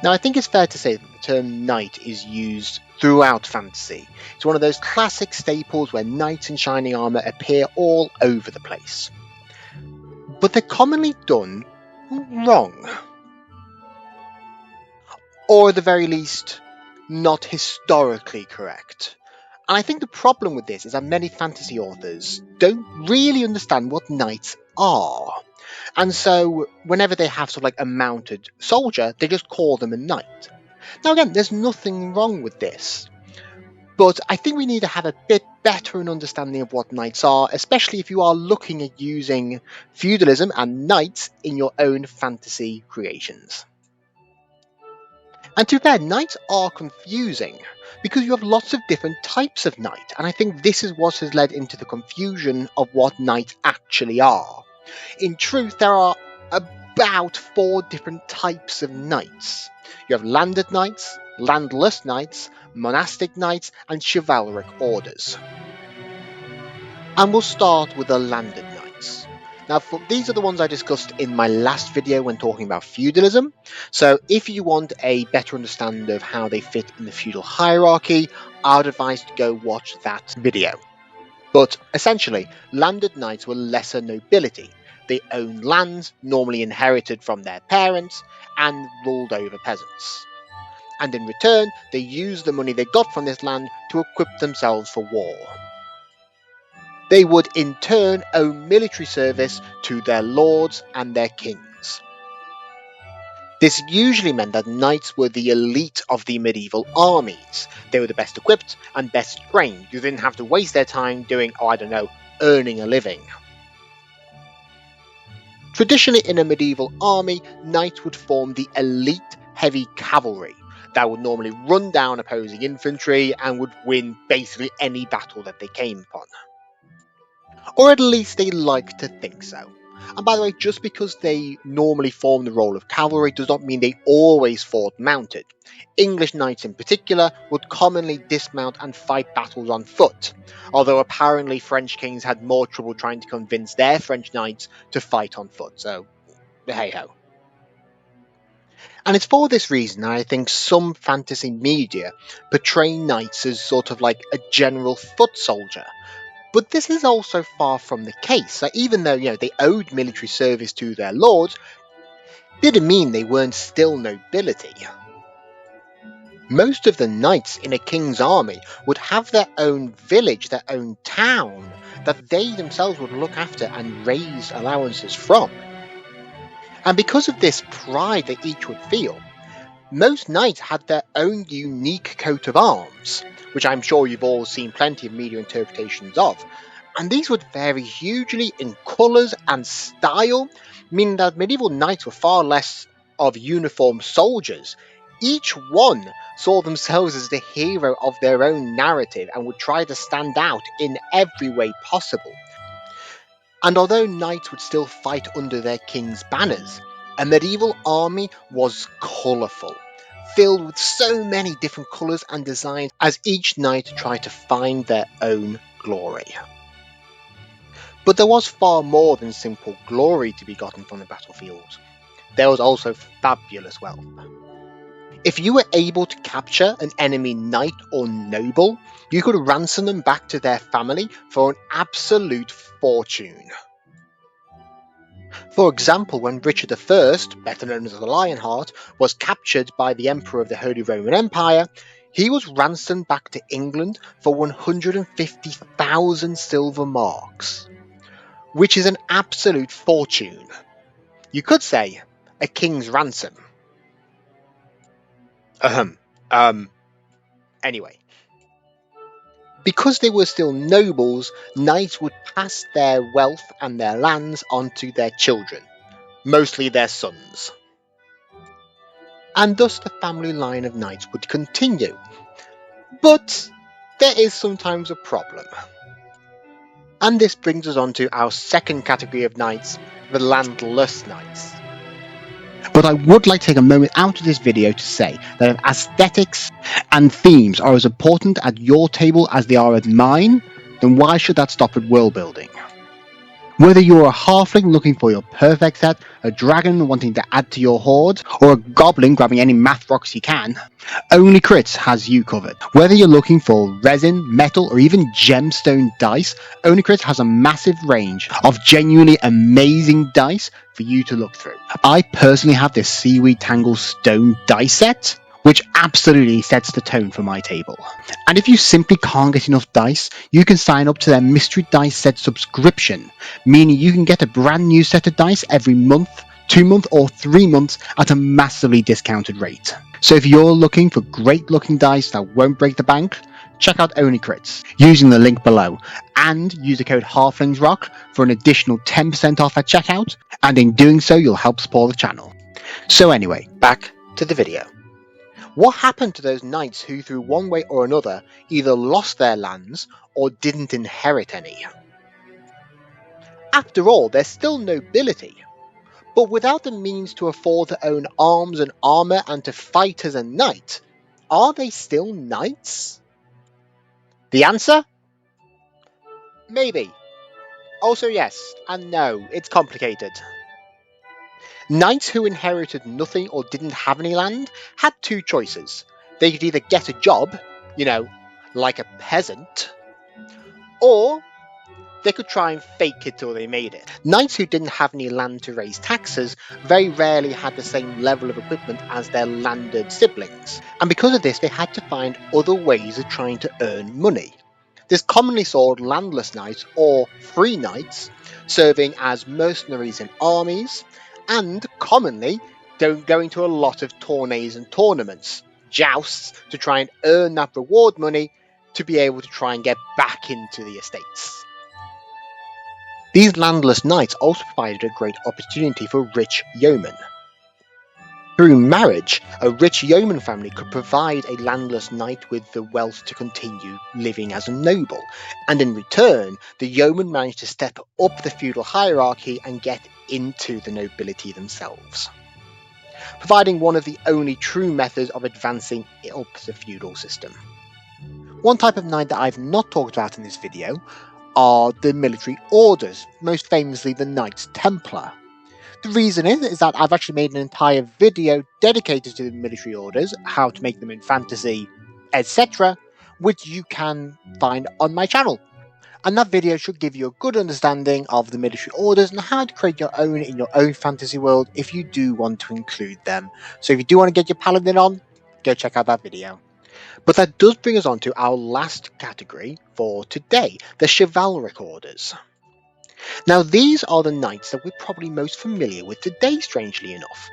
Now, I think it's fair to say that the term knight is used throughout fantasy. It's one of those classic staples where knights in shining armour appear all over the place. But they're commonly done wrong. Or at the very least, not historically correct. And I think the problem with this is that many fantasy authors don't really understand what knights are. And so whenever they have sort of like a mounted soldier, they just call them a knight. Now again, there's nothing wrong with this. But I think we need to have a bit better an understanding of what knights are, especially if you are looking at using feudalism and knights in your own fantasy creations. And to be fair, knights are confusing because you have lots of different types of knight, and I think this is what has led into the confusion of what knights actually are. In truth, there are about 4 different types of knights. You have landed knights, landless knights, monastic knights, and chivalric orders. And we'll start with the landed knights. Now, these are the ones I discussed in my last video when talking about feudalism, so if you want a better understanding of how they fit in the feudal hierarchy, I would advise to go watch that video. But essentially, landed knights were lesser nobility. They owned lands, normally inherited from their parents, and ruled over peasants. And in return, they used the money they got from this land to equip themselves for war. They would in turn owe military service to their lords and their kings. This usually meant that knights were the elite of the medieval armies. They were the best equipped and best trained. You didn't have to waste their time doing, earning a living. Traditionally in a medieval army, knights would form the elite heavy cavalry that would normally run down opposing infantry and would win basically any battle that they came upon. Or at least they like to think so. And by the way, just because they normally form the role of cavalry does not mean they always fought mounted. English knights in particular would commonly dismount and fight battles on foot, although apparently French kings had more trouble trying to convince their French knights to fight on foot, so hey ho. And it's for this reason that I think some fantasy media portray knights as sort of like a general foot soldier. But this is also far from the case. Like, even though they owed military service to their lords, didn't mean they weren't still nobility. Most of the knights in a king's army would have their own village, their own town, that they themselves would look after and raise allowances from. And because of this pride that each would feel, most knights had their own unique coat of arms, which I'm sure you've all seen plenty of media interpretations of, and these would vary hugely in colours and style, meaning that medieval knights were far less of uniformed soldiers. Each one saw themselves as the hero of their own narrative and would try to stand out in every way possible. And although knights would still fight under their king's banners, a medieval army was colourful, filled with so many different colours and designs as each knight tried to find their own glory. But there was far more than simple glory to be gotten from the battlefield. There was also fabulous wealth. If you were able to capture an enemy knight or noble, you could ransom them back to their family for an absolute fortune. For example, when Richard I, better known as the Lionheart, was captured by the Emperor of the Holy Roman Empire, he was ransomed back to England for 150,000 silver marks, which is an absolute fortune. You could say a king's ransom. Anyway. Because they were still nobles, knights would pass their wealth and their lands on to their children, mostly their sons. And thus the family line of knights would continue. But there is sometimes a problem. And this brings us on to our second category of knights, the landless knights. But I would like to take a moment out of this video to say that if aesthetics and themes are as important at your table as they are at mine, then why should that stop at world building? Whether you're a halfling looking for your perfect set, a dragon wanting to add to your horde, or a goblin grabbing any math rocks you can, Only Crits has you covered. Whether you're looking for resin, metal, or even gemstone dice, Only Crits has a massive range of genuinely amazing dice for you to look through. I personally have this Seaweed Tangle Stone dice set, which absolutely sets the tone for my table. And if you simply can't get enough dice, you can sign up to their Mystery Dice Set subscription, meaning you can get a brand new set of dice every month, 2 months, or 3 months at a massively discounted rate. So if you're looking for great looking dice that won't break the bank, check out Only Crits using the link below and use the code HALFLINGSROCK for an additional 10% off at checkout, and in doing so you'll help support the channel. So anyway, back to the video. What happened to those knights who through one way or another either lost their lands or didn't inherit any? After all, they're still nobility, but without the means to afford to own arms and armour and to fight as a knight, are they still knights? The answer? Maybe. Also yes, and no, it's complicated. Knights who inherited nothing or didn't have any land had two choices. They could either get a job, like a peasant, or they could try and fake it till they made it. Knights who didn't have any land to raise taxes very rarely had the same level of equipment as their landed siblings, and because of this they had to find other ways of trying to earn money. This commonly saw landless knights or free knights serving as mercenaries in armies, and commonly going to a lot of tourneys and tournaments, jousts, to try and earn that reward money to be able to try and get back into the estates. These landless knights also provided a great opportunity for rich yeomen. Through marriage, a rich yeoman family could provide a landless knight with the wealth to continue living as a noble, and in return, the yeoman managed to step up the feudal hierarchy and get into the nobility themselves, providing one of the only true methods of advancing up the feudal system. One type of knight that I've not talked about in this video are the military orders, most famously the Knights Templar. The reason is that I've actually made an entire video dedicated to the military orders, how to make them in fantasy, etc., which you can find on my channel. And that video should give you a good understanding of the military orders and how to create your own in your own fantasy world if you do want to include them. So if you do want to get your paladin on, go check out that video. But that does bring us on to our last category for today, the chivalric orders. Now these are the knights that we're probably most familiar with today, strangely enough.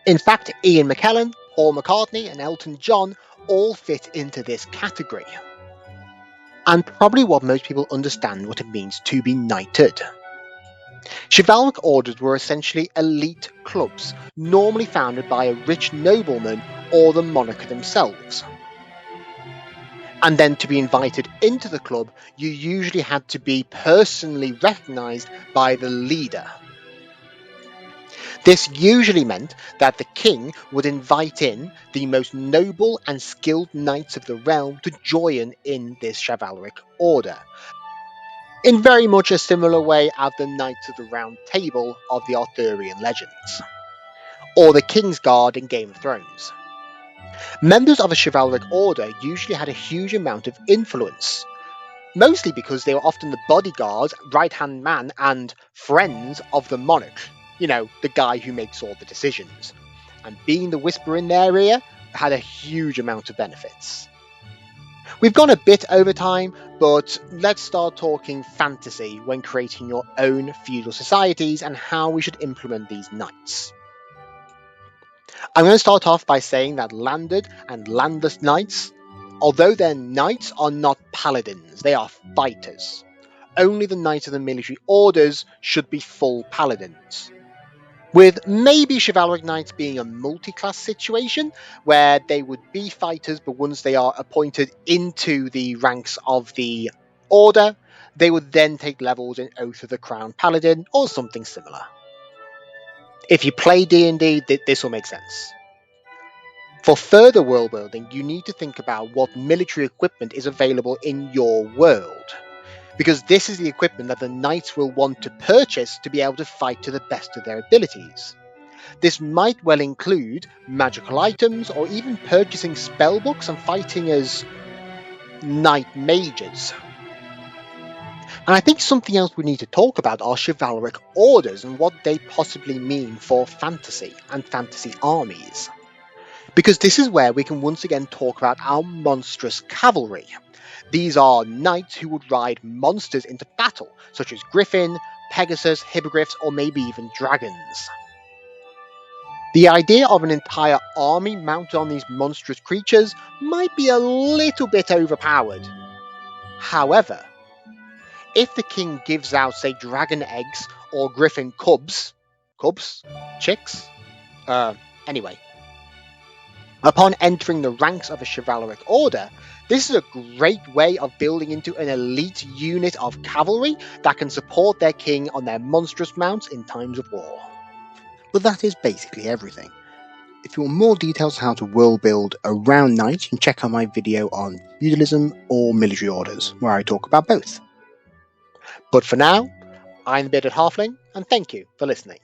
In fact, Ian McKellen, Paul McCartney and Elton John all fit into this category, and probably what most people understand what it means to be knighted. Chivalric orders were essentially elite clubs, normally founded by a rich nobleman or the monarch themselves. And then to be invited into the club, you usually had to be personally recognised by the leader. This usually meant that the king would invite in the most noble and skilled knights of the realm to join in this chivalric order, in very much a similar way as the Knights of the Round Table of the Arthurian legends, or the King's Guard in Game of Thrones. Members of a chivalric order usually had a huge amount of influence, mostly because they were often the bodyguards, right-hand man, and friends of the monarch, the guy who makes all the decisions. And being the whisperer in their ear had a huge amount of benefits. We've gone a bit over time, but let's start talking fantasy when creating your own feudal societies and how we should implement these knights. I'm going to start off by saying that landed and landless knights, although they're knights, are not paladins, they are fighters. Only the knights of the military orders should be full paladins, with maybe chivalric knights being a multi-class situation where they would be fighters, but once they are appointed into the ranks of the order, they would then take levels in Oath of the Crown Paladin or something similar. If you play D&D, this will make sense. For further world building, you need to think about what military equipment is available in your world. because this is the equipment that the knights will want to purchase to be able to fight to the best of their abilities. This might well include magical items or even purchasing spellbooks and fighting as knight mages. And I think something else we need to talk about are chivalric orders and what they possibly mean for fantasy and fantasy armies. Because this is where we can once again talk about our monstrous cavalry. These are knights who would ride monsters into battle, such as Griffin, Pegasus, Hippogriffs, or maybe even dragons. The idea of an entire army mounted on these monstrous creatures might be a little bit overpowered. However, if the king gives out, say, dragon eggs or griffin cubs, chicks, anyway, upon entering the ranks of a chivalric order, this is a great way of building into an elite unit of cavalry that can support their king on their monstrous mounts in times of war. But that is basically everything. If you want more details on how to world build around knights, you can check out my video on feudalism or military orders, where I talk about both. But for now, I'm the Bearded Halfling, and thank you for listening.